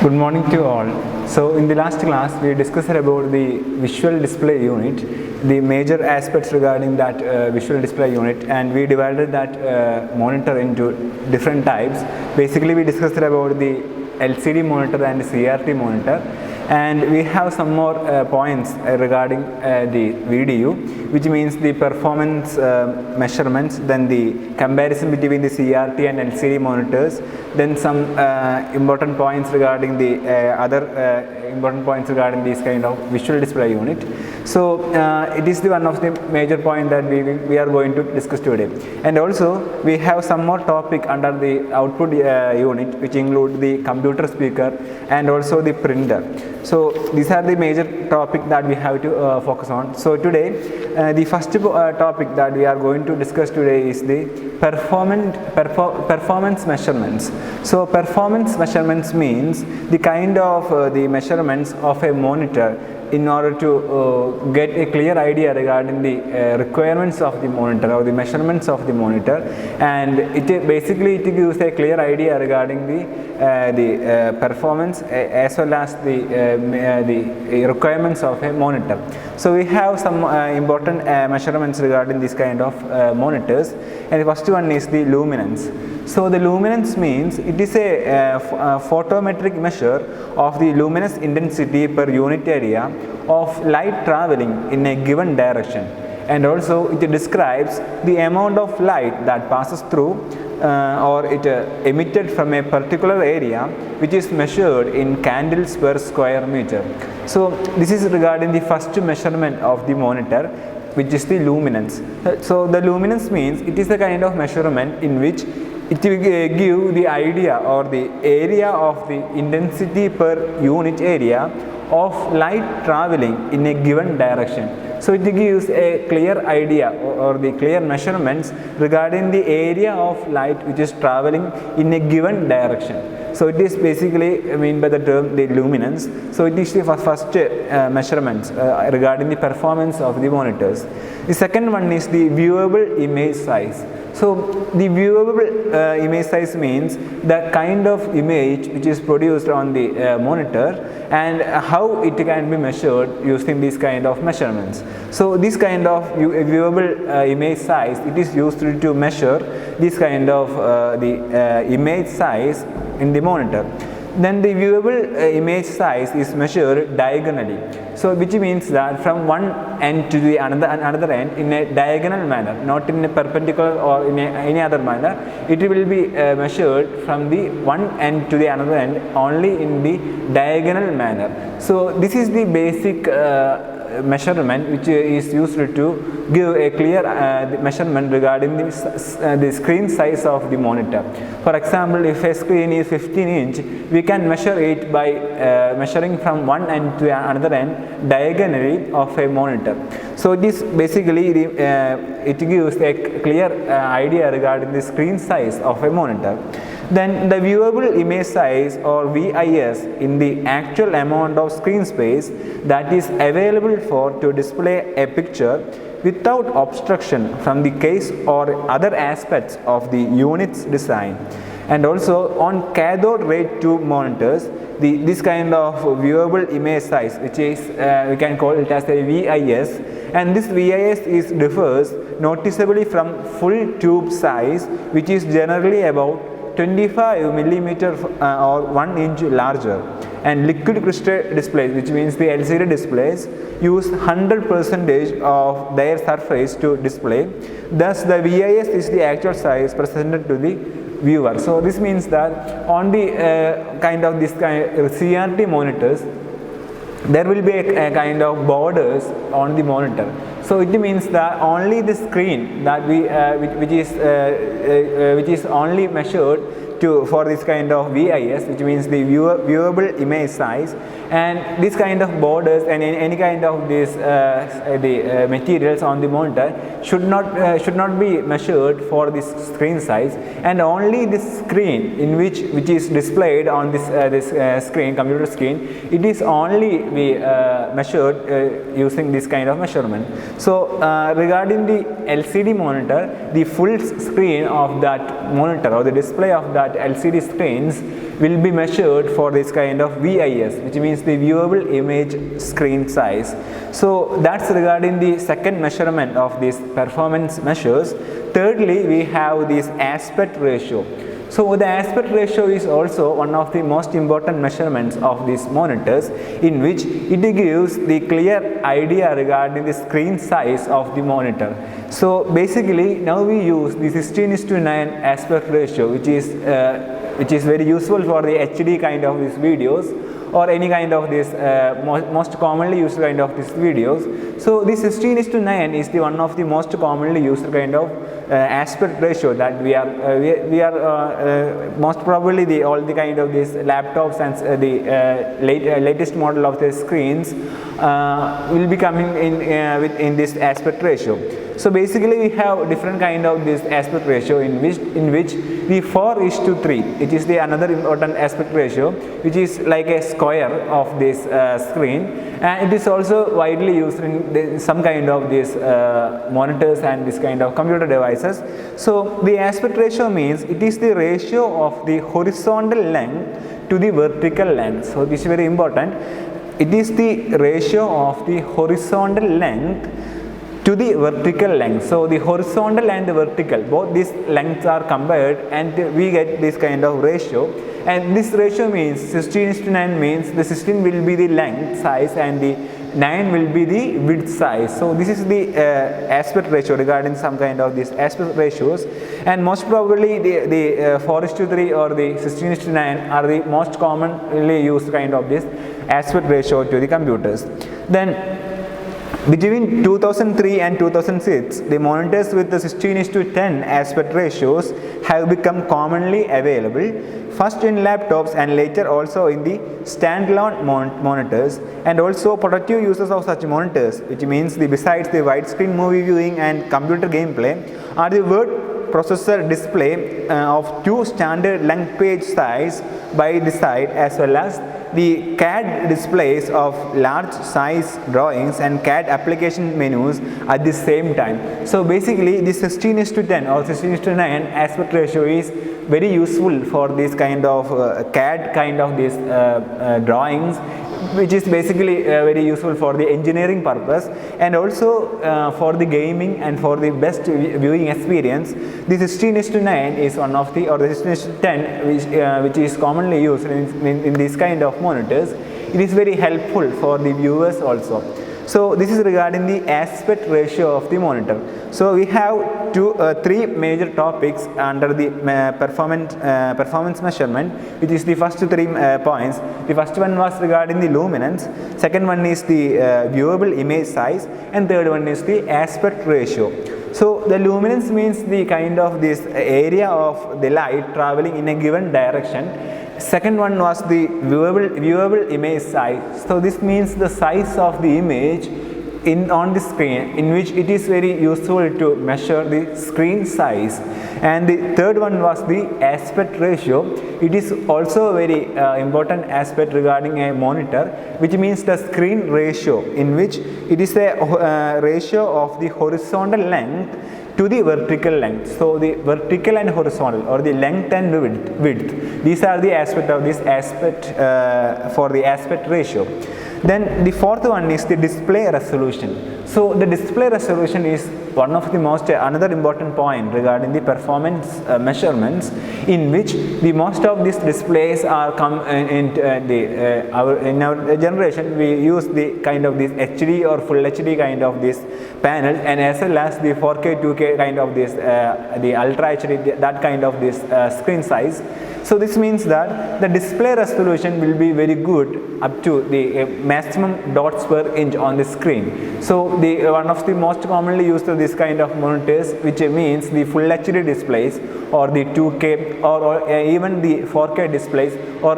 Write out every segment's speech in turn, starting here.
Good morning to all. So in the last class we discussed about the visual display unit, the major aspects regarding that visual display unit, and we divided that monitor into different types. Basically we discussed about the LCD monitor and the CRT monitor, and we have some more points regarding the VDU, which means the performance measurements, then the comparison between the CRT and LCD monitors, then some important points regarding the other important points regarding this kind of visual display unit. So it is one of the major point that we are going to discuss today. And also we have some more topic under the output unit, which include the computer speaker and also the printer. So these are the major topic that we have to focus on. So today the first topic that we are going to discuss today is the performance measurements. So performance measurements means the kind of the measurements of a monitor in order to get a clear idea regarding the requirements of the monitor or the measurements of the monitor, and it gives a clear idea regarding the performance as well as the requirements of a monitor. So we have some important measurements regarding this kind of monitors, and the first one is the luminance. So the luminance means it is a photometric measure of the luminous intensity per unit area of light traveling in a given direction, and also it describes the amount of light that passes through or it emitted from a particular area, which is measured in candles per square meter. So this is regarding the first measurement of the monitor, which is the luminance. So the luminance means it is a kind of measurement in which it will give the idea or the area of the intensity per unit area of light traveling in a given direction. So it gives a clear idea or the clear measurements regarding the area of light which is traveling in a given direction. So it is basically mean by the term the luminance. So it is the first measurements regarding the performance of the monitors. The second one is the viewable image size. So the viewable image size means the kind of image which is produced on the monitor and how it can be measured using these kind of measurements. So this kind of viewable image size, it is used to measure this kind of the image size in the monitor. Then the viewable image size is measured diagonally. So which means that from one end to the another end in a diagonal manner, not in a perpendicular or in any other manner. It will be measured from the one end to the another end only in the diagonal manner. So this is the basic measurement which is used to give a clear measurement regarding the screen size of the monitor. For example, if a screen is 15 inch, we can measure it by measuring from one end to another end diagonally of a monitor. So this basically it gives a clear idea regarding the screen size of a monitor. Then the viewable image size or VIS in the actual amount of screen space that is available to display a picture without obstruction from the case or other aspects of the unit's design. And also on cathode ray tube monitors, this kind of viewable image size, which is we can call it as a VIS, and this VIS differs noticeably from full tube size, which is generally about 25 millimeter or 1 inch larger, and liquid crystal displays, which means the LCD displays, use 100% of their surface to display. Thus the VIS is the actual size presented to the viewer. So this means that on the CRT monitors, there will be a kind of borders on the monitor. So it means that only the screen that which is only measured for this kind of VIS, which means the viewable image size, and this kind of borders and any kind of this the materials on the monitor should not be measured for this screen size, and only this screen in which is displayed on this screen, computer screen, it is only be measured using this kind of measurement. So regarding the LCD monitor, the full screen of that monitor or the display of that that LCD screens will be measured for this kind of VIS, which means the viewable image screen size. So that's regarding the second measurement of these performance measures. Thirdly, we have this aspect ratio. So the aspect ratio is also one of the most important measurements of these monitors, in which it gives the clear idea regarding the screen size of the monitor. So basically now we use the 16:9 aspect ratio, which is very useful for the HD kind of these videos, or any kind of this most commonly used kind of these videos. So this 16:9 is the one of the most commonly used kind of aspect ratio that we are most probably all the kind of these laptops and the latest model of the screens will be coming in this aspect ratio. So basically we have different kind of this aspect ratio in which the 4:3, it is the another important aspect ratio, which is like a square of this screen, and it is also widely used in some kind of these monitors and this kind of computer devices. So the aspect ratio means it is the ratio of the horizontal length to the vertical length. So this is very important. It is the ratio of the horizontal length to the vertical length. So the horizontal and the vertical, both these lengths are compared, and we get this kind of ratio. And this ratio means 16:9 means the 16 will be the length size and the 9 will be the width size. So this is the aspect ratio regarding some kind of these aspect ratios, and most probably the 4:3 or the 16:9 are the most commonly used kind of this aspect ratio to the computers. Then between 2003 and 2006, the monitors with the 16:10 aspect ratios have become commonly available, first in laptops and later also in the standalone monitors, and also productive uses of such monitors, which means besides the widescreen movie viewing and computer gameplay, are the word processor display of two standard length page size by the side, as well as the CAD displays of large size drawings and CAD application menus at the same time. So basically this 16:10 or 16:9 aspect ratio is very useful for this kind of CAD kind of these drawings, which is basically very useful for the engineering purpose, and also for the gaming and for the best viewing experience. The 16:9 is one of the, or the 16:10 which is commonly used in this kind of monitors. It is very helpful for the viewers also. So this is regarding the aspect ratio of the monitor. So we have three major topics under the performance measurement, which is the first three points. The first one was regarding the luminance, second one is the viewable image size, and third one is the aspect ratio. So the luminance means the kind of this area of the light traveling in a given direction. Second one was the viewable image size. So this means the size of the image on the screen, in which it is very useful to measure the screen size. And the third one was the aspect ratio. It is also a very important aspect regarding a monitor, which means the screen ratio, in which it is a ratio of the horizontal length to the vertical length. So the vertical and horizontal, or the length and width, these are the aspect of this aspect for the aspect ratio. Then the fourth one is the display resolution. So the display resolution is one of the another important point regarding the performance measurements, in which the most of these displays are in our generation we use the kind of this HD or full HD kind of this panel, and as well as the 4K 2K kind of this the ultra HD, that kind of this screen size. So this means that the display resolution will be very good up to the maximum dots per inch on the screen. So the one of the most commonly used of this kind of monitors, which means the full HD displays, or the 2K, or even the 4K displays, or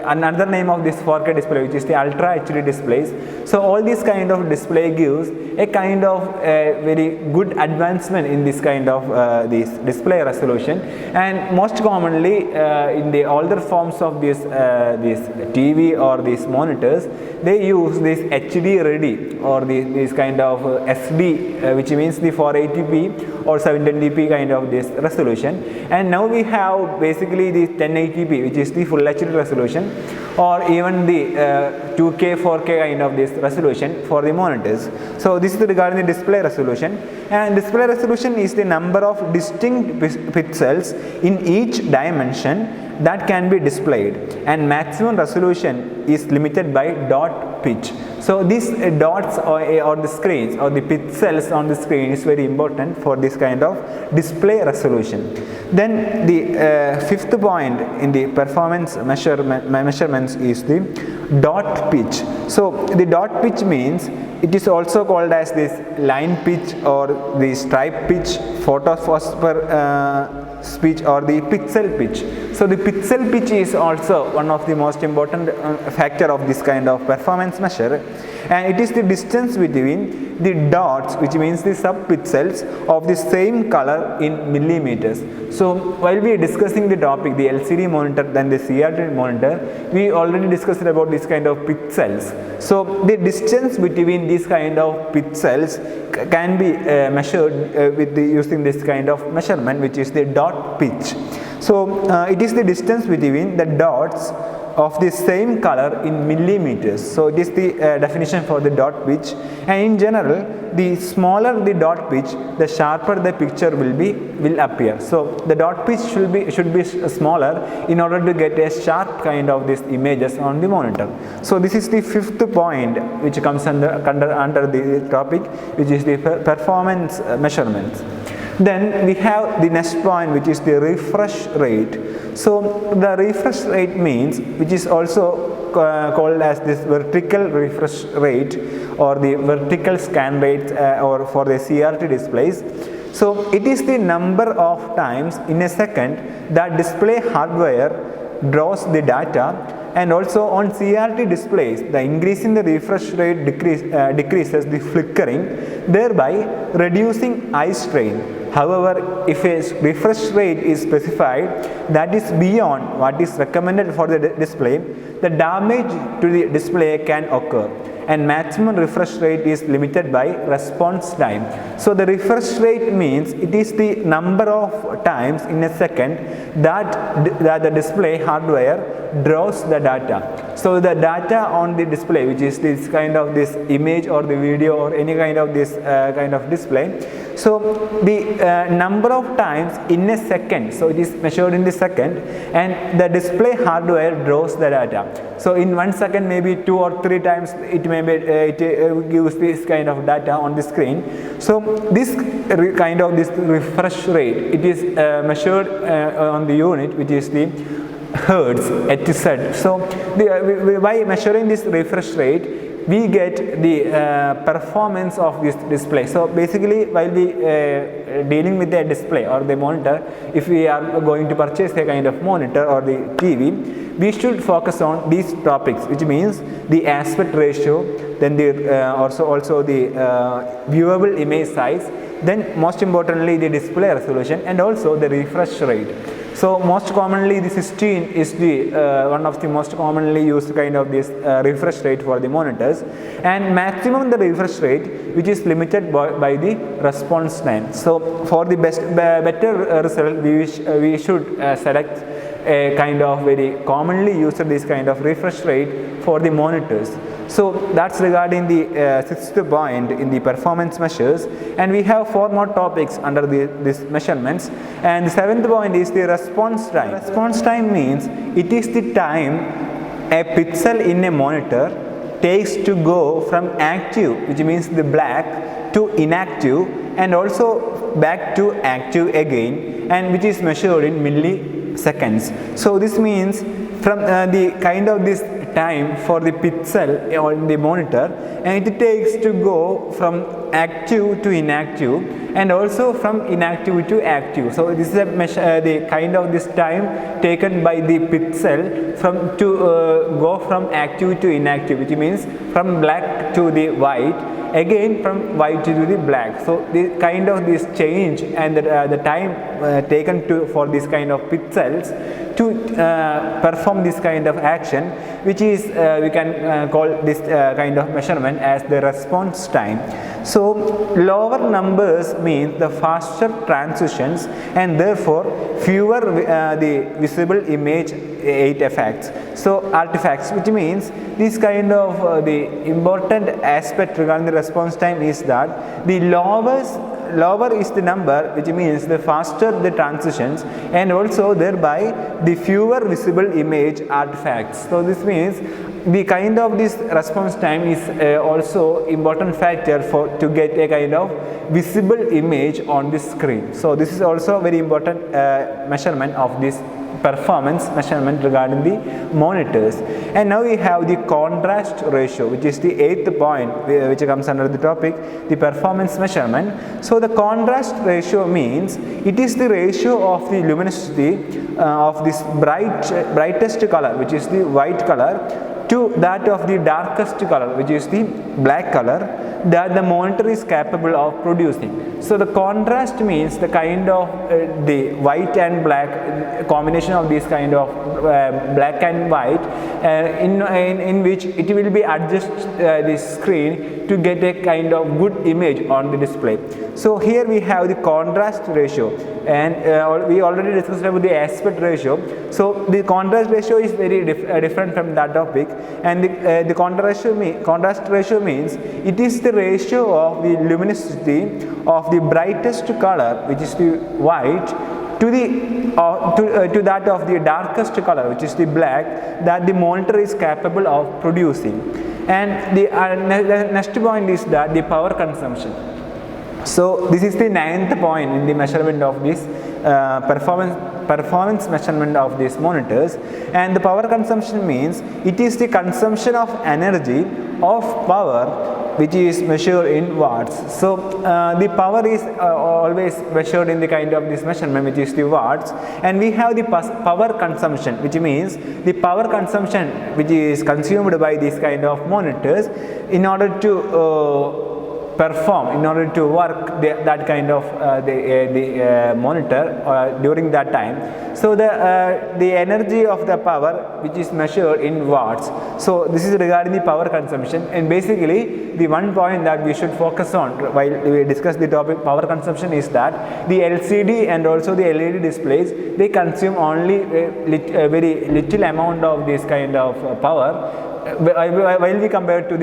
another name of this 4K display, which is the ultra HD displays. So all this kind of display gives a kind of very good advancement in this kind of this display resolution. And most commonly in the older forms of this TV or this monitor, monitors, they use this HD ready or this kind of SD, which means the 480p or 720p kind of this resolution. And now we have basically the 1080p, which is the full HD resolution, or even the 2K, 4K kind of this resolution for the monitors. So this is regarding the display resolution, and display resolution is the number of distinct pixels in each dimension that can be displayed, and maximum resolution is limited by dot pitch. So these dots or the screens or the pixels on the screen is very important for this kind of display resolution. Then the fifth point in the performance measurements is the dot pitch. So the dot pitch means it is also called as this line pitch or the stripe pitch, photophosphor pitch, or the pixel pitch. So the pixel pitch is also one of the most important factor of this kind of performance measure, and it is the distance between the dots, which means the sub-pixels of the same color in millimeters. So while we are discussing the topic, the LCD monitor, then the CRT monitor, we already discussed about this kind of pixels. So the distance between these kind of pixels can be measured using this kind of measurement, which is the dot pitch. So it is the distance between the dots of the same color in millimeters. So it is the definition for the dot pitch, and in general, the smaller the dot pitch, the sharper the picture will appear. So the dot pitch should be smaller in order to get a sharp kind of these images on the monitor. So this is the fifth point which comes under the topic, which is the performance measurements. Then we have the next point, which is the refresh rate. So the refresh rate means, which is also called as this vertical refresh rate or the vertical scan rate or for the CRT displays. So it is the number of times in a second that display hardware draws the data, and also on CRT displays the increase in the refresh rate decreases the flickering, thereby reducing eye strain. However, if a refresh rate is specified that is beyond what is recommended for the display, the damage to the display can occur, and maximum refresh rate is limited by response time. So the refresh rate means it is the number of times in a second that the display hardware draws the data. So the data on the display, which is this kind of this image or the video or any kind of this kind of display, so the number of times in a second, so it is measured in the second, and the display hardware draws the data. So in 1 second, maybe 2 or 3 times it may be it gives this kind of data on the screen. So this kind of this refresh rate, it is measured on the unit, which is the hertz, Hz. So by measuring this refresh rate, we get the performance of this display. So basically, while we dealing with the display or the monitor, if we are going to purchase a kind of monitor or the TV, we should focus on these topics, which means the aspect ratio, then the also the viewable image size, then most importantly the display resolution, and also the refresh rate. So most commonly the 16 is the one of the most commonly used kind of this refresh rate for the monitors, and maximum the refresh rate, which is limited by the response time. So for the better result, we should select a kind of very commonly used this kind of refresh rate for the monitors. So that's regarding the sixth point in the performance measures, and we have 4 more topics under these measurements. And the 7th point is the response time. Response time means it is the time a pixel in a monitor takes to go from active, which means the black, to inactive, and also back to active again, and which is measured in milliseconds. So this means from the kind of this time for the pixel on the monitor, and it takes to go from active to inactive, and also from inactive to active. So this is a measure, the kind of this time taken by the pixel from to go from active to inactive, which means from black to the white, again from white to the black. So the kind of this change and the time taken for this kind of pixels to perform this kind of action, which is we can call this kind of measurement as the response time. So lower numbers means the faster transitions and therefore fewer the visible image artifacts. So artifacts, which means this kind of the important aspect regarding the response time is that the lower is the number, which means the faster the transitions and also thereby the fewer visible image artifacts. So this means the kind of this response time is also important factor to get a kind of visible image on the screen. So this is also a very important measurement of this performance measurement regarding the monitors. And now we have the contrast ratio, which is the 8th point which comes under the topic, the performance measurement. So the contrast ratio means it is the ratio of the luminosity of this brightest color, which is the white color, to that of the darkest color, which is the black color, that the monitor is capable of producing. So the contrast means the kind of the white and black combination of this kind of black and white in which it will be adjust the screen to get a kind of good image on the display. So here we have the contrast ratio, and we already discussed about the aspect ratio. So the contrast ratio is very different from that topic, and the contrast ratio means it is the ratio of the luminosity of the brightest color, which is the white, to that of the darkest color, which is the black, that the monitor is capable of producing. And the next point is that the power consumption. So this is the 9th point in the measurement of this performance measurement of these monitors. And the power consumption means it is the consumption of energy of power which is measured in watts. So the power is always measured in the kind of this measurement, which is the watts, and we have the power consumption, which means the power consumption which is consumed by this kind of monitors in order to perform, in order to work that kind of the monitor during that time. So the energy of the power which is measured in watts. So this is regarding the power consumption, and basically the one point that we should focus on while we discuss the topic power consumption is that the LCD and also the LED displays, they consume only a very little amount of this kind of power while we compare to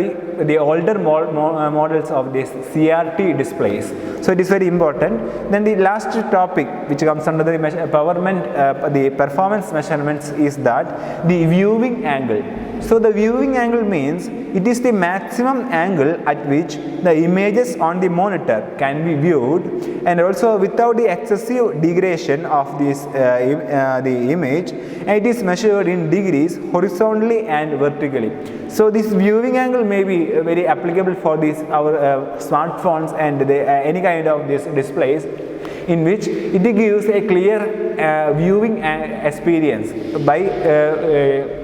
the older models of these CRT displays. So it is very important. Then the last topic which comes under the performance measurements is that the viewing angle. So the viewing angle means it is the maximum angle at which the images on the monitor can be viewed, and also without the excessive degradation of this the image, and it is measured in degrees horizontally and vertically. So this viewing angle may be very applicable for our smartphones and any kind of these displays, in which it gives a clear viewing experience by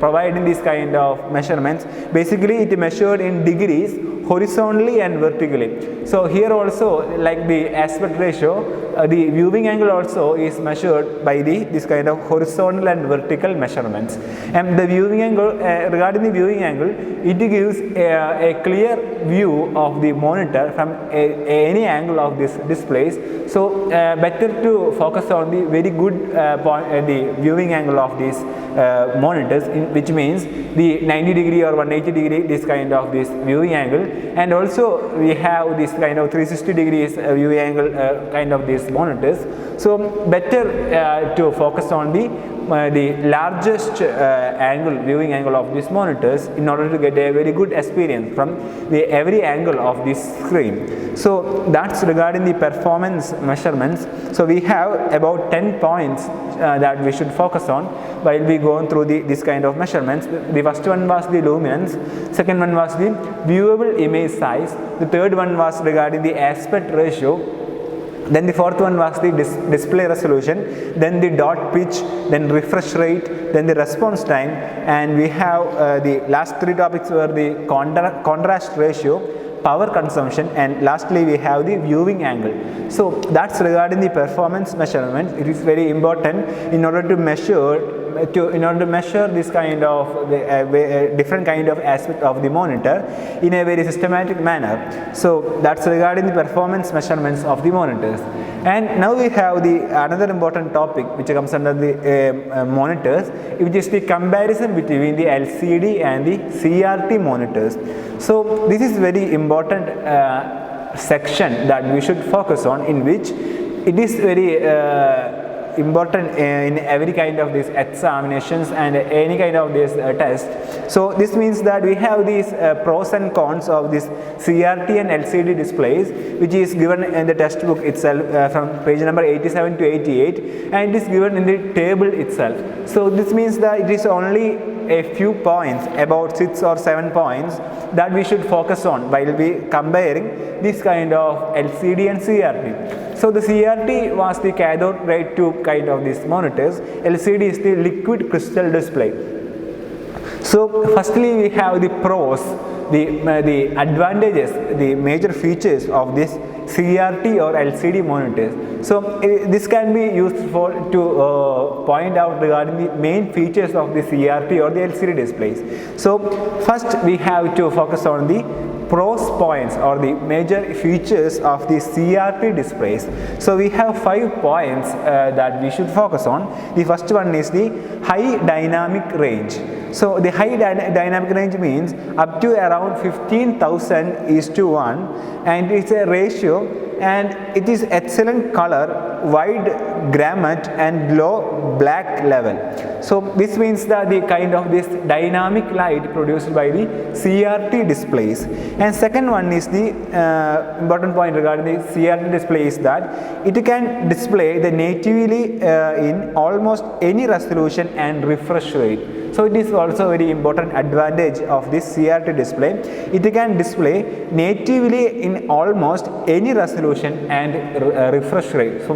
providing this kind of measurements. Basically it measured in degrees horizontally and vertically. So here also, like the aspect ratio, the viewing angle also is measured by this kind of horizontal and vertical measurements. And the viewing angle, regarding the viewing angle, it gives a clear view of the monitor from any angle of this displays. So better to focus on the very good the viewing angle of these monitors, which means the 90 degree or 180 degree this kind of this viewing angle, and also we have this kind of 360 degrees viewing angle kind of these monitors. So better to focus on the largest viewing angle of these monitors in order to get a very good experience from every angle of this screen. So that's regarding the performance measurements. So we have about 10 points that we should focus on while we go through this kind of measurements. The first one was the luminance, second one was the viewable image size, the third one was regarding the aspect ratio, then the fourth one was the display resolution, then the dot pitch, then refresh rate, then the response time, and we have the last three topics were the contrast ratio, power consumption, and lastly we have the viewing angle. So that's regarding the performance measurement. It is very important in order to measure this kind of different kind of aspect of the monitor in a very systematic manner. So that's regarding the performance measurements of the monitors. And now we have the another important topic which comes under the monitors, which is the comparison between the LCD and the CRT monitors. So this is very important section that we should focus on, in which it is very important in every kind of these examinations and any kind of this test. So this means that we have these pros and cons of this CRT and LCD displays, which is given in the textbook itself from page number 87 to 88, and it is given in the table itself. So this means that it is only a few points, about 6 or 7 points, that we should focus on while we comparing this kind of LCD and CRT. So the CRT was the cathode ray tube kind of these monitors. LCD is the liquid crystal display. So firstly we have the pros, the advantages, the major features of this CRT or LCD monitors. So this can be used to point out regarding the main features of the CRT or the LCD displays. So first we have to focus on the pros points or the major features of the CRT displays. So we have 5 points that we should focus on. The first one is the high dynamic range. So the high dynamic range means up to around 15,000:1, and it's a ratio, and it is excellent color, wide gamut and low black level. So this means that the kind of this dynamic light produced by the CRT displays. And second one is the important point regarding the CRT display is that it can display the natively in almost any resolution and refresh rate. So it is also very important advantage of this CRT display. It can display natively in almost any resolution and refresh rate. So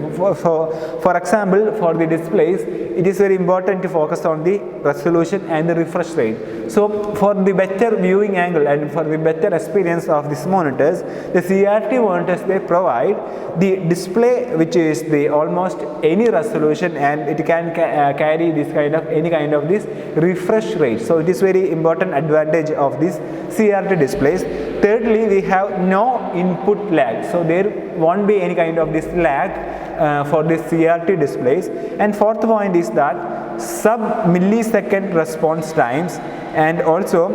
for example, for the displays, it is very important to focus on the resolution and the refresh rate. So for the better viewing angle and for the better experience of these monitors, the CRT monitors, they provide the display which is the almost any resolution, and it can carry this kind of any kind of this refresh rate. So it is very important advantage of these CRT displays. Thirdly, we have no input lag. So there won't be any kind of this lag for this CRT displays. And fourth point is that sub-millisecond response times, and also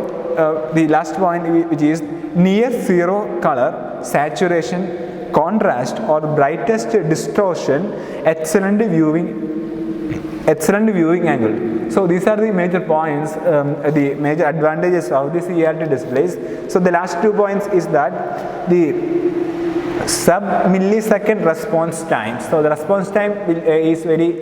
the last point, which is near zero color, saturation, contrast or brightest distortion, excellent viewing angle. So these are the major points, the major advantages of the CRT displays. So the last 2 points is that the sub-millisecond response time. So the response time is very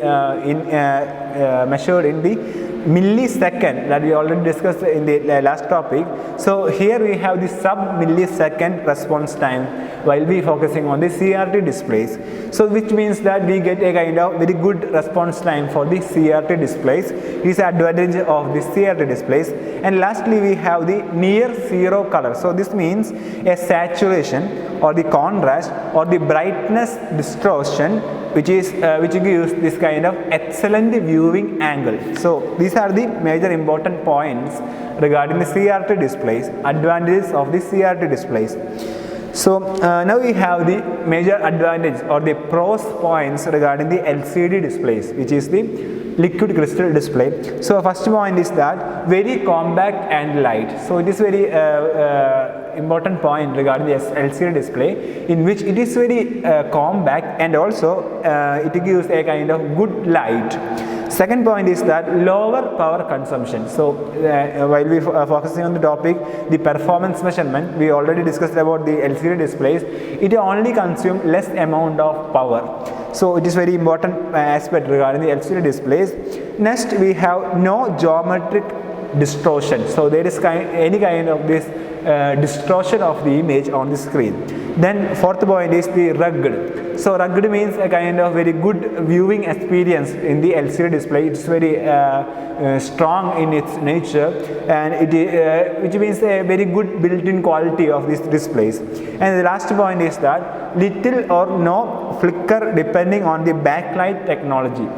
measured in the millisecond, that we already discussed in the last topic. So here we have the sub-millisecond response time while we focusing on the CRT displays. So which means that we get a kind of very good response time for the CRT displays. This is the advantage of the CRT displays. And lastly, we have the near zero color. So this means a saturation or the contrast or the brightness distortion, which gives this kind of excellent viewing angle. So these are the major important points regarding the CRT displays, advantages of the CRT displays. So now we have the major advantage or the pros points regarding the LCD displays, which is the liquid crystal display. So first point is that very compact and light. So it is very important point regarding the LCD display, in which it is very compact, and also it gives a kind of good light. Second point is that lower power consumption. So while we focusing on the topic, the performance measurement, we already discussed about the LCD displays. It only consumes less amount of power. So it is very important aspect regarding the LCD displays. Next, we have no geometric distortion. So there is any kind of this distortion of the image on the screen. Then fourth point is the rugged. So rugged means a kind of very good viewing experience in the LCD display. It's very strong in its nature, and which means a very good built-in quality of these displays. And the last point is that little or no flicker depending on the backlight technology.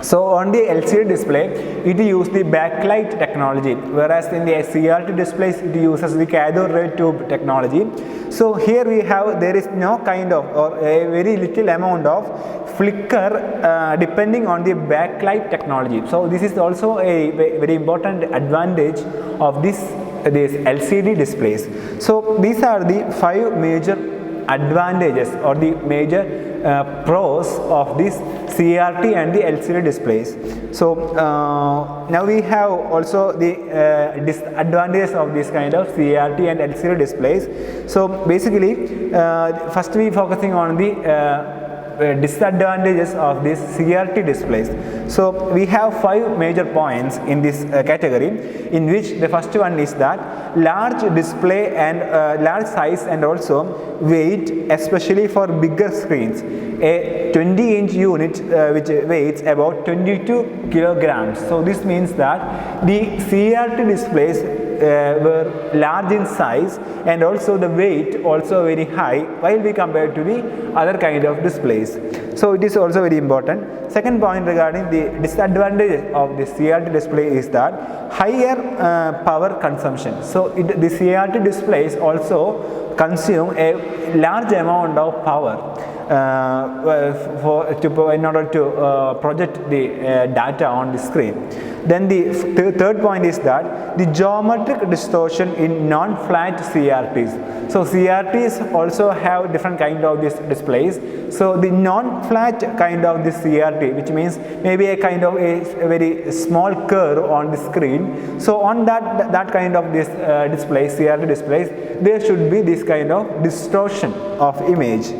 So on the LCD display, it uses the backlight technology, whereas in the CRT displays, it uses the cathode ray tube technology. So here there is no kind of, or a very little amount of flicker depending on the backlight technology. So this is also a very important advantage of these LCD displays. So these are the 5 major advantages or the major pros of this CRT and the LCD displays. So now we have also the disadvantages of this kind of CRT and LCD displays. So basically first we focusing on the disadvantages of these CRT displays. So we have 5 major points in this category, in which the first one is that large display and large size and also weight, especially for bigger screens. A 20-inch unit which weighs about 22 kilograms. So this means that the CRT displays were large in size, and also the weight also very high while we compare to the other kind of displays. So it is also very important. Second point regarding the disadvantage of the CRT display is that higher power consumption. So the CRT displays also consume a large amount of power in order to project the data on the screen. Then the third point is that the geometric distortion in non-flat CRTs. So CRTs also have different kind of these displays. So the non-flat kind of this CRT, which means maybe a kind of a very small curve on the screen. So on that kind of this display, CRT displays, there should be this kind of distortion of image.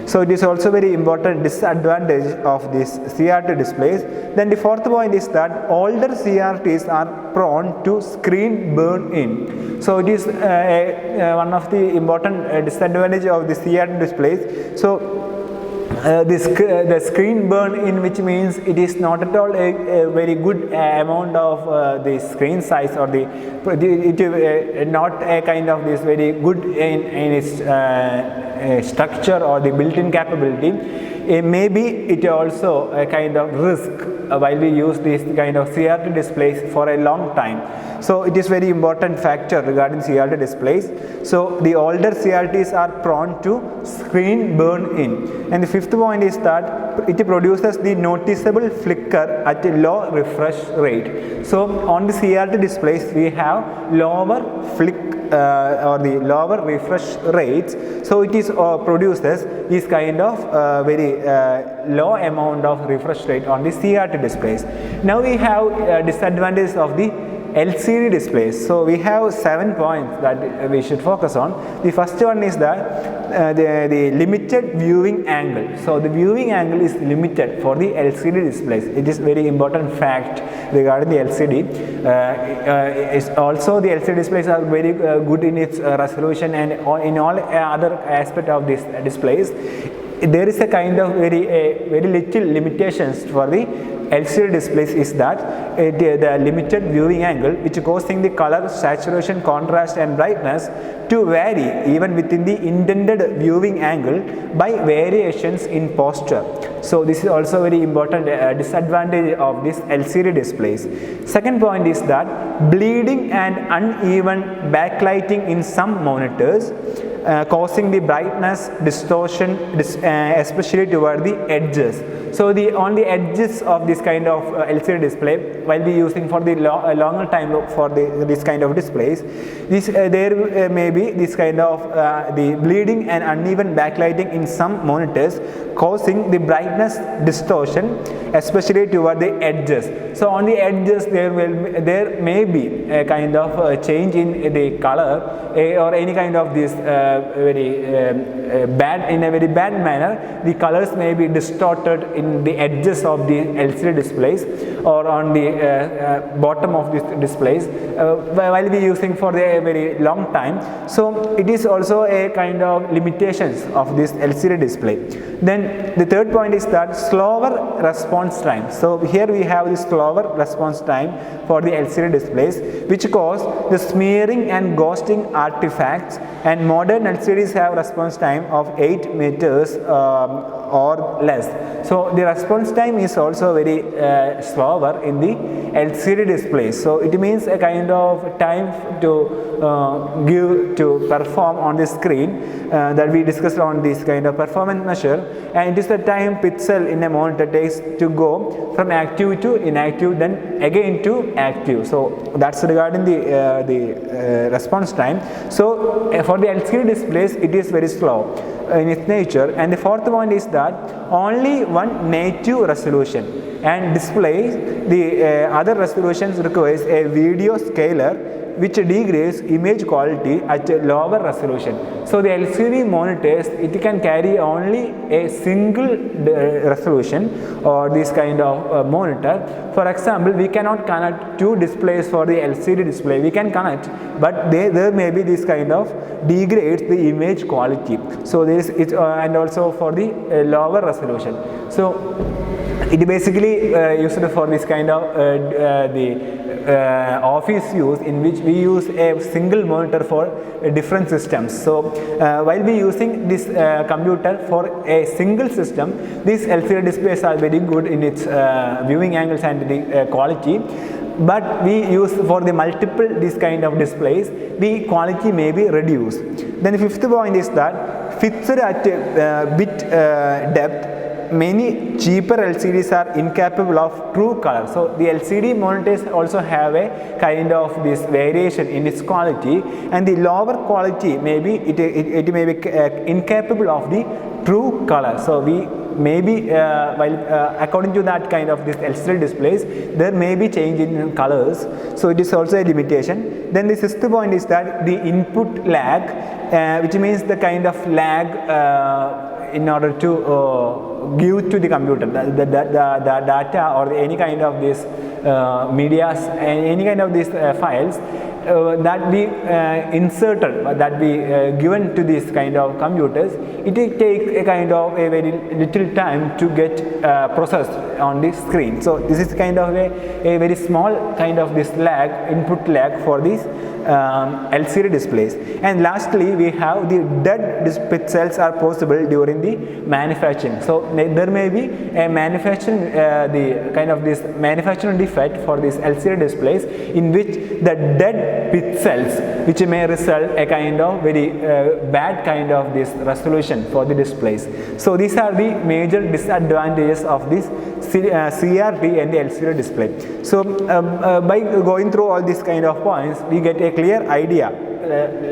So it is also very important disadvantage of these CRT displays. Then the fourth point is that older CRTs are prone to screen burn in. So it is one of the important disadvantage of the CRT displays. So the screen burn in, which means it is not at all a very good amount of the screen size, or not a kind of this very good in its structure or the built-in capability. Maybe it also a kind of risk while we use this kind of CRT displays for a long time. So it is very important factor regarding CRT displays. So the older CRTs are prone to screen burn in. And the fifth point is that it produces the noticeable flicker at a low refresh rate. So on the CRT displays we have lower flick or the lower refresh rates. So it is produces this kind of very low amount of refresh rate on the CRT displays. Now we have disadvantages of the LCD displays. So we have 7 points that we should focus on. The first one is that the limited viewing angle. So the viewing angle is limited for the LCD displays. It is very important fact regarding the LCD. It's also the LCD displays are very good in its resolution, and in all other aspect of these displays. There is a kind of very little limitations for the LCD displays is that the limited viewing angle, which causing the color, saturation, contrast and brightness to vary even within the intended viewing angle by variations in posture. So this is also very important disadvantage of this LCD displays. Second point is that bleeding and uneven backlighting in some monitors, causing the brightness distortion, especially toward the edges. So on the edges of this kind of LCD display, while we using for the longer time for this kind of displays, there may be this kind of the bleeding and uneven backlighting in some monitors, causing the brightness distortion, especially toward the edges. So on the edges there may be a kind of change in the color or any kind of this very in a very bad manner. The colors may be distorted in the edges of the LCD displays or on the bottom of these displays while we using for a very long time. So it is also a kind of limitations of this LCD display. Then the third point is that slower response time. So here we have this slower response time for the LCD displays, which cause the smearing and ghosting artifacts, and modern LCDs have response time of 8 meters or less. So the response time is also very slower in the LCD displays. So it means a kind of time to perform on the screen that we discussed on this kind of performance measure, and it is the time pixel in a monitor takes to go from active to inactive, then again to active. So that's regarding the response time. So for the LCD displays it is very slow in its nature. And the fourth point is that only one native resolution, and displays the other resolutions requires a video scaler which degrades image quality at a lower resolution. So the LCD monitors, it can carry only a single resolution or this kind of monitor. For example, we cannot connect two displays for the LCD display. We can connect, but there may be this kind of degrades the image quality. So this is and also for the lower resolution. So it basically used for this kind of office use, in which we use a single monitor for different systems. So while we using this computer for a single system, these LCD displays are very good in its viewing angles and the quality. But we use for the multiple this kind of displays, the quality may be reduced. Then the fifth point is that fixed at bit depth, many cheaper LCDs are incapable of true color. So the LCD monitors also have a kind of this variation in its quality, and the lower quality maybe it may be incapable of the true color. So we maybe according to that kind of this LCD displays, there may be change in colors. So it is also a limitation. Then the sixth point is that the input lag, which means the kind of lag in order to give to the computer the data or any kind of this medias, any kind of these files that we inserted, that we given to this kind of computers, it will take a kind of a very little time to get processed on the screen. So this is kind of a very small kind of this lag, input lag for these LCD displays. And lastly, we have the dead pixels are possible during the manufacturing. So there may be a manufacturing the kind of this manufacturing defect for these LCD displays, in which the dead pixels, which may result a kind of very bad kind of this resolution for the displays. So these are the major disadvantages of this CRT and the LCD display. So by going through all these kind of points, we get a clear idea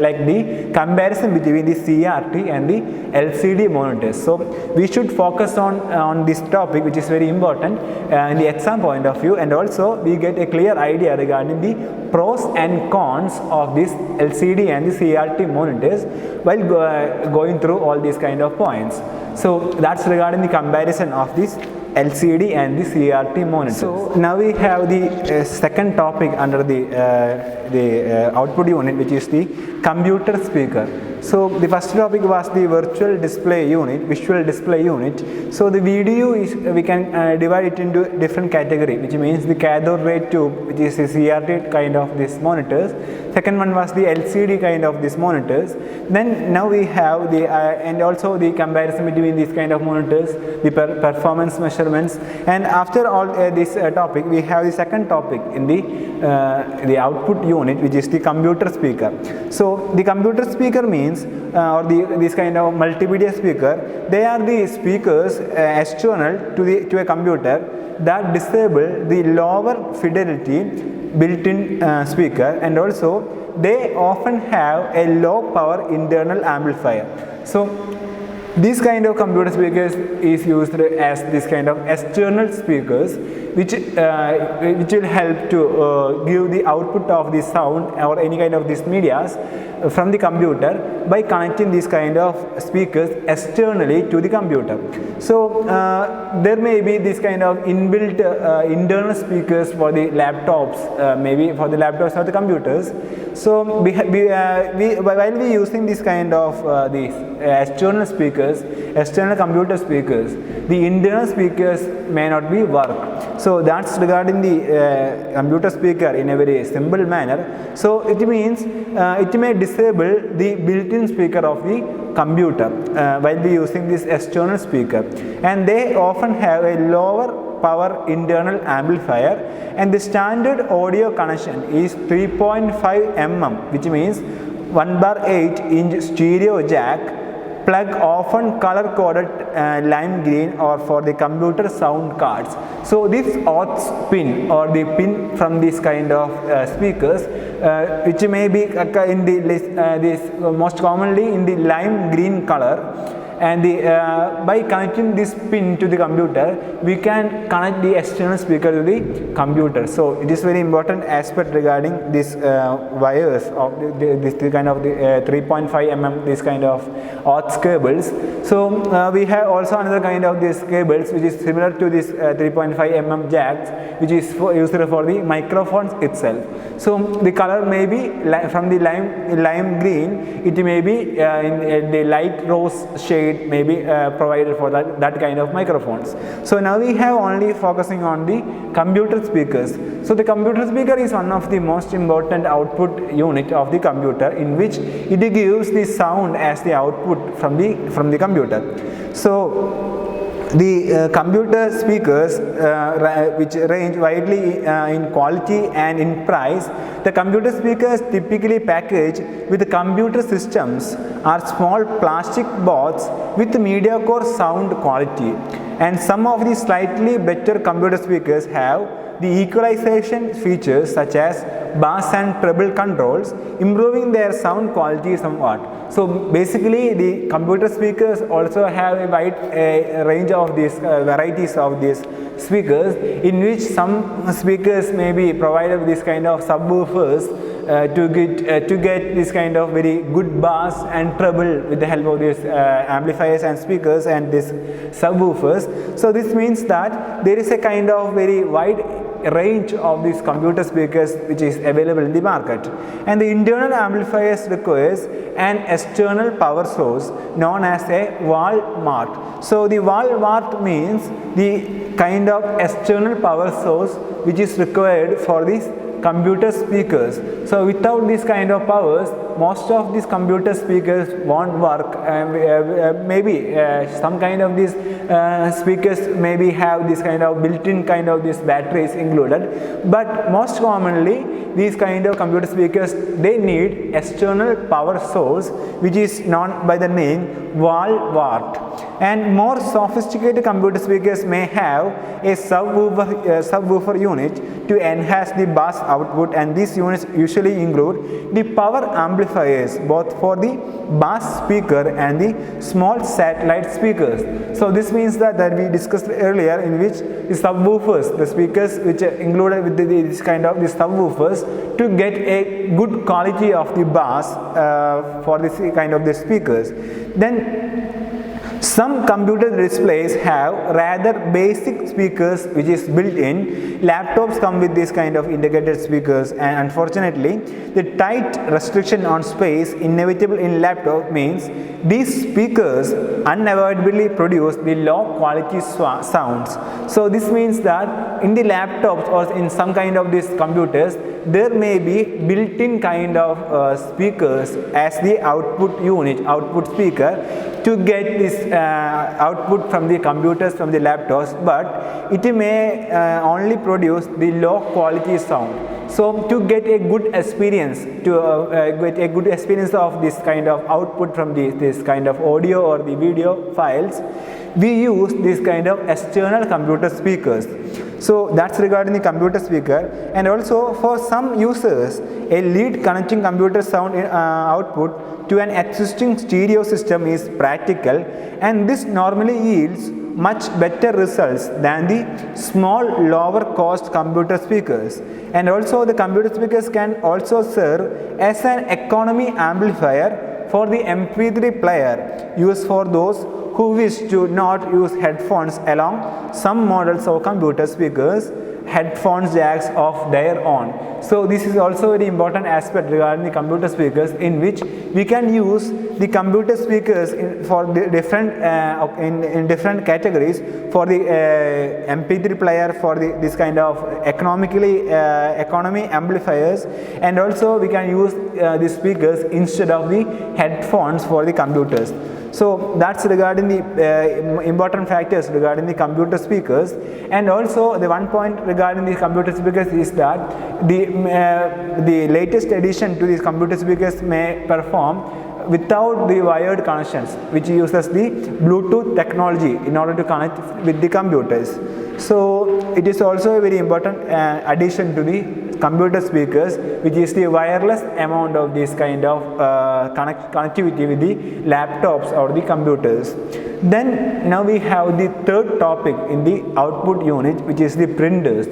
like the comparison between the CRT and the LCD monitors. So we should focus on this topic, which is very important in the exam point of view, and also we get a clear idea regarding the pros and cons of this LCD and the CRT monitors while going through all these kind of points. So that's regarding the comparison of this LCD and the CRT monitors. So now we have the second topic under the output unit, which is the computer speaker. So the first topic was the virtual display unit, visual display unit. So the video is, we can divide it into different category, which means the cathode ray tube, which is the CRT kind of this monitors. Second one was the LCD kind of this monitors. Then now we have the and also the comparison between these kind of monitors, the performance measurements. And after all this topic, we have the second topic in the output unit, which is the computer speaker. So the computer speaker means or this kind of multimedia speaker, they are the speakers external to a computer that disable the lower fidelity built-in speaker, and also they often have a low power internal amplifier. So this kind of computer speakers is used as this kind of external speakers, which will help to give the output of the sound or any kind of these medias from the computer by connecting these kind of speakers externally to the computer. So there may be this kind of inbuilt internal speakers for the laptops, maybe for the laptops or the computers. So while we using this kind of these external speakers, external computer speakers, the internal speakers may not be work. So that's regarding the computer speaker in a very simple manner. So it means it may disable the built-in speaker of the computer while we using this external speaker, and they often have a lower power internal amplifier, and the standard audio connection is 3.5 mm, which means 1/8-inch stereo jack plug, often color coded lime green, or for the computer sound cards. So this aux pin or the pin from this kind of speakers, which may be in the this most commonly in the lime green color, and by connecting this pin to the computer, we can connect the external speaker to the computer. So it is very important aspect regarding this wires of this kind of the 3.5 mm, this kind of aux cables. So we have also another kind of these cables which is similar to this 3.5 mm jacks, which is used for the microphones itself. So the color may be from the lime green, it may be in the light rose shade may be provided for that kind of microphones. So now we have only focusing on the computer speakers. So the computer speaker is one of the most important output unit of the computer, in which it gives the sound as the output from the computer. So the computer speakers which range widely in quality and in price. The computer speakers typically packaged with computer systems are small plastic box with mediocre sound quality, and some of the slightly better computer speakers have the equalization features such as bass and treble controls, improving their sound quality somewhat. So basically the computer speakers also have a wide range of these varieties of these speakers, in which some speakers may be provided with this kind of subwoofers to get this kind of very good bass and treble with the help of these amplifiers and speakers and these subwoofers. So this means that there is a kind of very wide range of these computer speakers which is available in the market, and the internal amplifiers requires an external power source known as a wall mart. So the wall mart means the kind of external power source which is required for these computer speakers. So without this kind of powers, most of these computer speakers won't work. Maybe some kind of these speakers maybe have this kind of built-in kind of these batteries included, but most commonly these kind of computer speakers, they need external power source which is known by the name wall wart. And more sophisticated computer speakers may have a subwoofer unit to enhance the bass output, and these units usually include the power amplifiers both for the bass speaker and the small satellite speakers. So this means that we discussed earlier, in which the subwoofers, the speakers which are included with this kind of the subwoofers to get a good quality of the bass for this kind of the speakers. Then some computer displays have rather basic speakers which is built in. Laptops come with this kind of integrated speakers, and unfortunately the tight restriction on space inevitable in laptop means these speakers unavoidably produce the low quality sounds. So this means that in the laptops or in some kind of these computers, there may be built-in kind of speakers as the output unit, output speaker, to get this output from the computers, from the laptops, but it may only produce the low quality sound. So to get a good experience, of this kind of output from this kind of audio or the video files, we use this kind of external computer speakers. So that's regarding the computer speaker. And also for some users, a lead connecting computer sound output to an existing stereo system is practical, and this normally yields much better results than the small lower cost computer speakers. And also the computer speakers can also serve as an economy amplifier for the MP3 player used for those who wish to not use headphones along some models of computer speakers headphones jacks of their own. So this is also a very important aspect regarding the computer speakers, in which we can use the computer speakers for the different in different categories, for the MP3 player, for this kind of economy amplifiers, and also we can use the speakers instead of the headphones for the computers. So that's regarding the important factors regarding the computer speakers. And also the one point regarding the computer speakers is that the latest addition to these computer speakers may perform without the wired connections, which uses the Bluetooth technology in order to connect with the computers. So it is also a very important addition to the computer speakers, which is the wireless amount of this kind of connectivity with the laptops or the computers. Then now we have the third topic in the output unit, which is the printers.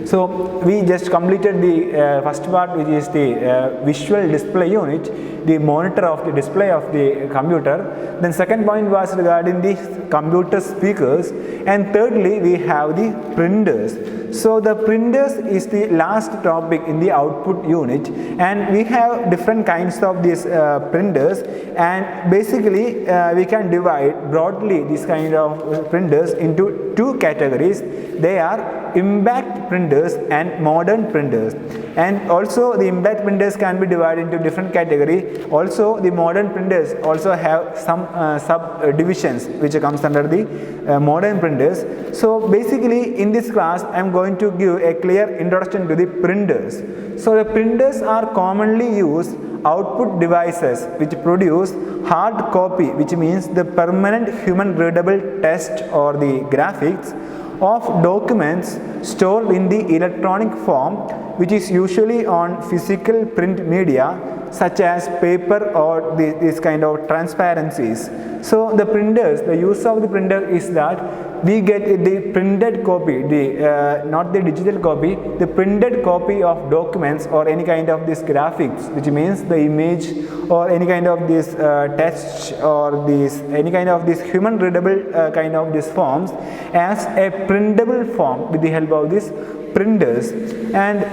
So we just completed the first part, which is the visual display unit, the monitor of the display of the computer. Then second point was regarding the computer speakers, and thirdly we have the printers. So the printers is the last topic in the output unit, and we have different kinds of these printers, and basically we can divide broadly this kind of printers into two categories. They are impact printers and modern printers, and also the impact printers can be divided into different categories. Also the modern printers also have some subdivisions which comes under the modern printers. So basically in this class I am going to give a clear introduction to the printers. So the printers are commonly used output devices which produce hard copy, which means the permanent human readable text or the graphics of documents stored in the electronic form, which is usually on physical print media such as paper or this kind of transparencies. So the printers, the use of the printer is that we get the printed copy, not the digital copy, the printed copy of documents or any kind of this graphics, which means the image or any kind of this text or this any kind of this human readable kind of this forms as a printable form with the help of these printers, and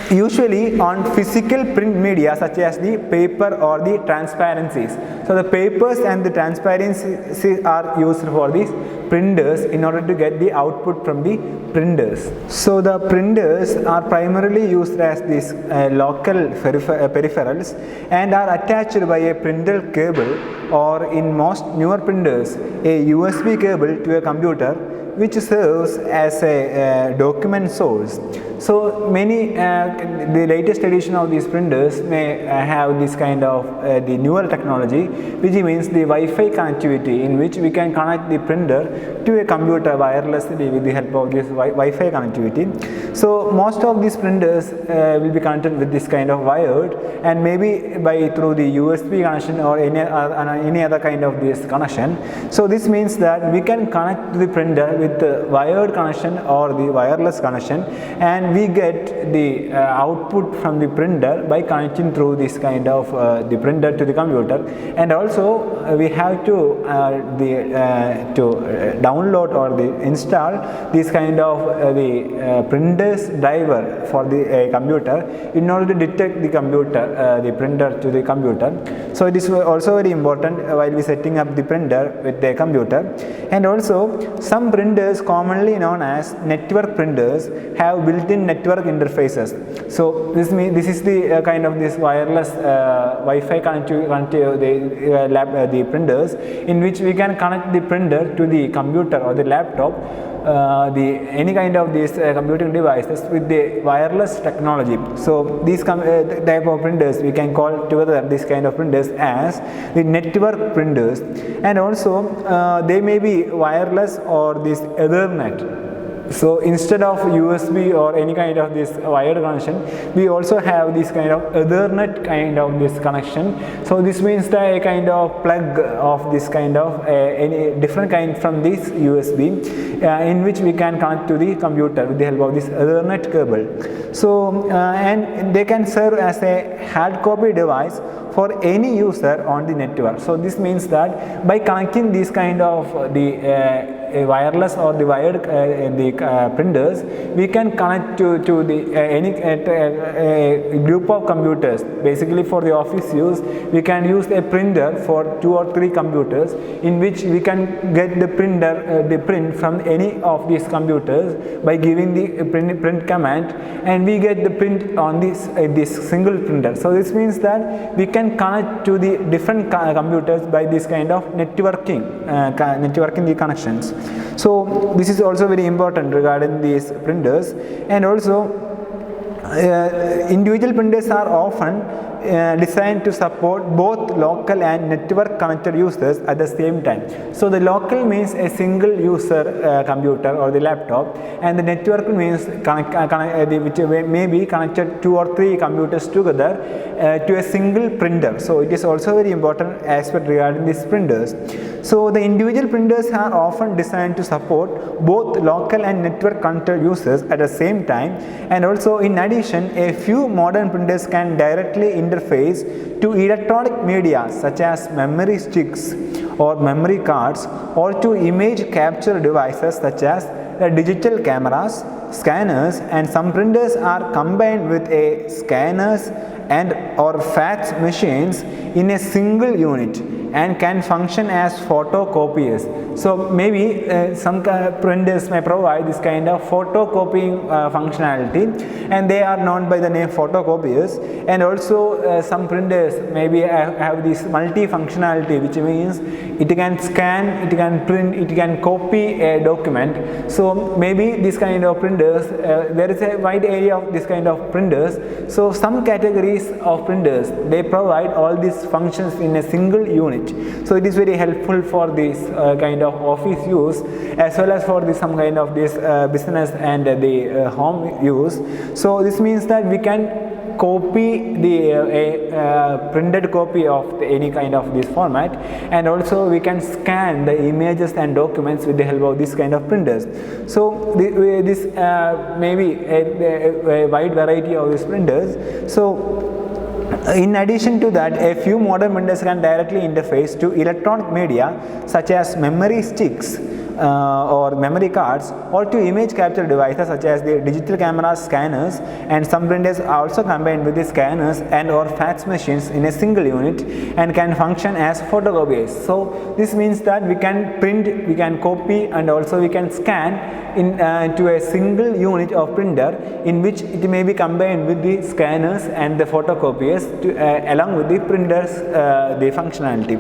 usually on physical print media such as the paper or the transparencies. So the papers and the transparencies are used for these printers in order to get the output from the printers. So the printers are primarily used as these local peripherals and are attached by a printer cable, or in most newer printers a USB cable to a computer, which serves as a document source. So many the latest edition of these printers may have this kind of the newer technology, which means the Wi-Fi connectivity, in which we can connect the printer to a computer wirelessly with the help of this Wi-Fi connectivity. So most of these printers will be connected with this kind of wired, and maybe by through the USB connection or any other kind of this connection. So this means that we can connect to the printer with the wired connection or the wireless connection, and we get the output from the printer by connecting through this kind of the printer to the computer. And also we have to download or install this kind of the printer's driver for the computer in order to detect the computer the printer to the computer. So it is also very important while we setting up the printer with the computer. And also some printers commonly known as network printers have built-in network interfaces. So this means this is the kind of this wireless Wi-Fi connectivity the printers, in which we can connect the printer to the computer or the laptop, any kind of these computing devices with the wireless technology. So these type of printers we can call together this kind of printers as the network printers. And also they may be wireless or this Ethernet. So instead of USB or any kind of this wired connection, we also have this kind of Ethernet kind of this connection. So this means that a kind of plug of this kind of any different kind from this USB, in which we can connect to the computer with the help of this Ethernet cable. So and they can serve as a hard copy device for any user on the network. So this means that by connecting this kind of the wireless or the wired printers, we can connect to the any group of computers. Basically for the office use, we can use a printer for 2 or 3 computers, in which we can get the print from any of these computers by giving the print command, and we get the print on this single printer. So this means that we can connect to the different computers by this kind of networking the connections. So this is also very important regarding these printers. And also individual printers are often designed to support both local and network connected users at the same time. So the local means a single user computer or the laptop, and the network means which may be connected 2 or 3 computers together to a single printer. So it is also very important aspect regarding these printers. So the individual printers are often designed to support both local and network connected users at the same time, and also in addition, a few modern printers can directly interface to electronic media such as memory sticks or memory cards, or to image capture devices such as the digital cameras, scanners, and some printers are combined with a scanners and or fax machines in a single unit and can function as photocopiers. So maybe some printers may provide this kind of photocopying functionality, and they are known by the name photocopiers. And also some printers maybe have this multi-functionality, which means it can scan, it can print, it can copy a document. So maybe this kind of printers, there is a wide area of this kind of printers. So some categories of printers, they provide all these functions in a single unit. So it is very helpful for this kind of office use, as well as for this some kind of this business and the home use. So this means that we can copy the printed copy of any kind of this format, and also we can scan the images and documents with the help of this kind of printers. So this may be a wide variety of these printers. So in addition to that, a few modern printers can directly interface to electronic media such as memory sticks or memory cards, or to image capture devices such as the digital cameras, scanners, and some printers are also combined with the scanners and or fax machines in a single unit and can function as photocopiers. So this means that we can print, we can copy, and also we can scan to a single unit of printer, in which it may be combined with the scanners and the photocopiers along with the printers the functionality.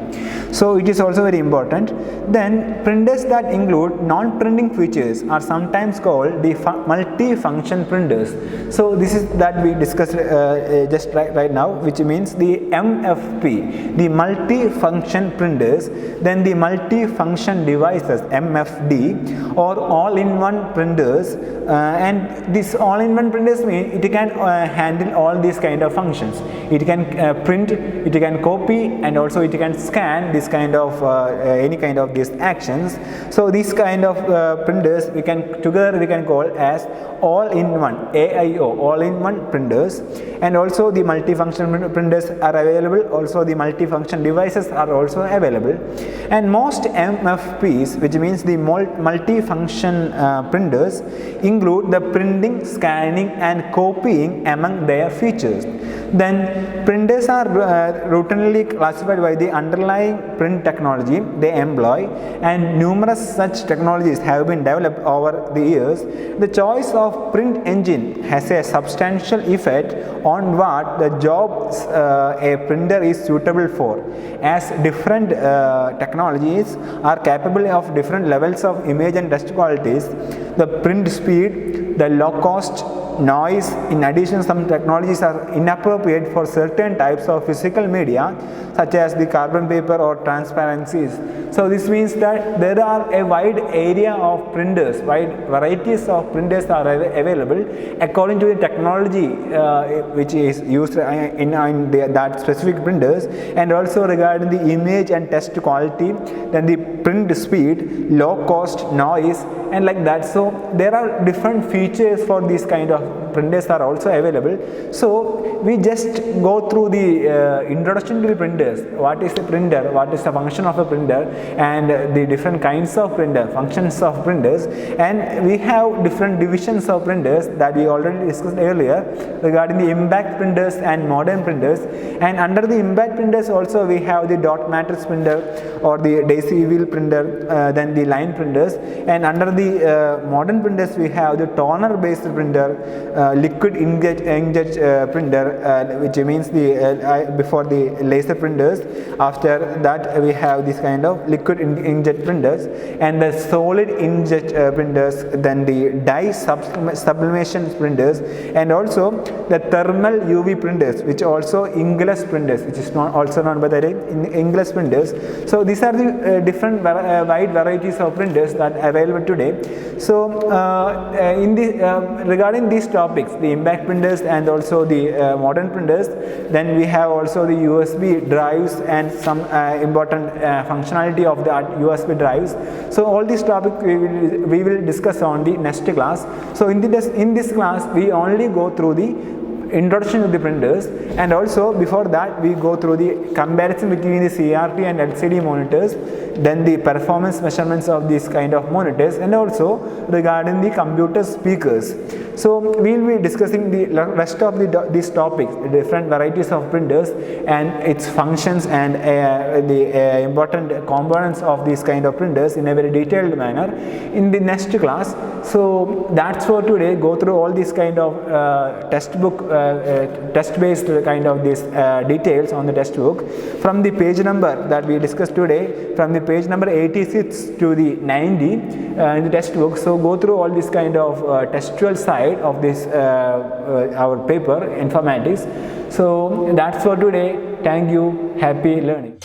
So it is also very important. Then printers that include non-printing features are sometimes called the multi-function printers. So this is that we discussed just right now, which means the MFP, the multi-function printers, then the multi-function devices, MFD, or all-in-one printers, and this all-in-one printers mean it can handle all these kind of functions. It can print, it can copy, and also it can scan this kind of any kind of these actions. So these kind of printers we can call as all-in-one, AIO, all-in-one printers. And also the multifunction printers are available. Also the multifunction devices are also available. And most MFPs, which means the multifunction printers, include the printing, scanning, and copying among their features. Then printers are routinely classified by the underlying print technology they employ, and numerous such technologies have been developed over the years. The choice of print engine has a substantial effect on what the jobs a printer is suitable for, as different technologies are capable of different levels of image and text qualities. The print speed, the low cost, noise. In addition, some technologies are inappropriate for certain types of physical media such as the carbon paper or transparencies. So this means that there are a wide area of printers, wide varieties of printers are available according to the technology which is used in that specific printers, and also regarding the image and text quality, then the print speed, low cost, noise, and like that. So there are different features for these kind of printers are also available. So we just go through the introduction to the printers. What is a printer, what is the function of a printer, and the different kinds of printer, functions of printers, and we have different divisions of printers that we already discussed earlier regarding the impact printers and modern printers. And under the impact printers also we have the dot matrix printer or the daisy wheel printer, then the line printers, and under the modern printers we have the toner based printer, liquid inkjet printer, which means the before the laser printers. After that we have this kind of liquid inkjet printers, and the solid inkjet printers, then the dye sublimation printers, and also the thermal UV printers, which also inkless printers, which is also known by the inkless printers. So these are the different wide varieties of printers that are available today. So regarding these topics, the impact printers and also the modern printers, then we have also the USB drives and some important functionality of the USB drives. So all these topics we will discuss on the next class. So in this class we only go through the introduction to the printers, and also before that we go through the comparison between the CRT and LCD monitors, then the performance measurements of these kind of monitors, and also regarding the computer speakers. So we will be discussing the rest of these topics, the different varieties of printers and its functions and the important components of these kind of printers in a very detailed manner in the next class. So that's for today. Go through all these kind of test based kind of these details on the textbook from the page number that we discussed today, from the page number 86 to the 90 in the textbook. So go through all this kind of textual side of this our paper, informatics. So that's for today. Thank you. Happy learning.